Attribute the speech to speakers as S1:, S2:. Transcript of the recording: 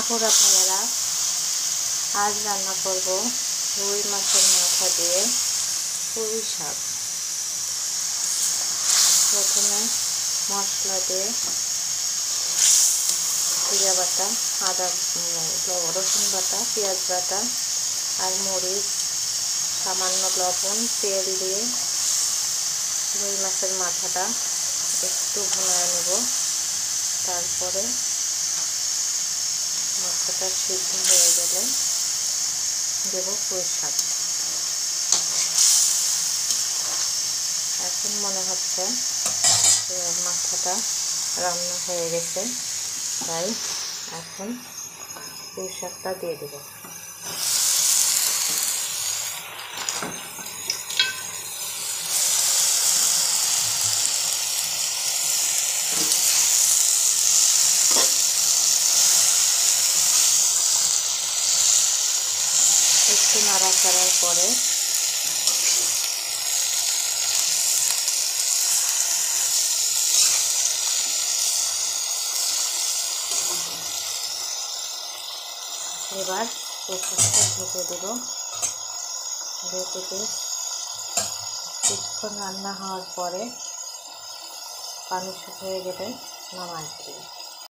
S1: আপুরা ভাইয়ারা, আজ রান্না করব রুই মাছের মাথা দিয়ে পুঁই শাক। প্রথমে মশলা দিয়ে জিরা বাটা, আদা রসুন বাটা, পেঁয়াজ বাটা আর মরিচ, সামান্য লবণ, তেল দিয়ে রুই মাছের মাথাটা একটু ভুনায় নেব। তারপরে মাথাটা সিদ্ধ হয়ে গেলে দেব পুঁই শাক। এখন মনে হচ্ছে মাথাটা রান্না হয়ে গেছে, তাই এখন পুঁই শাকটা দিয়ে দেব। একটু নাড়াচাড়ার পরে এবার পুঁইশাকটা ঢেকে দেব। ঢেকে দিয়ে কিছুক্ষণ রান্না হওয়ার পরে পানি শুকিয়ে গেলে নামাই দেব।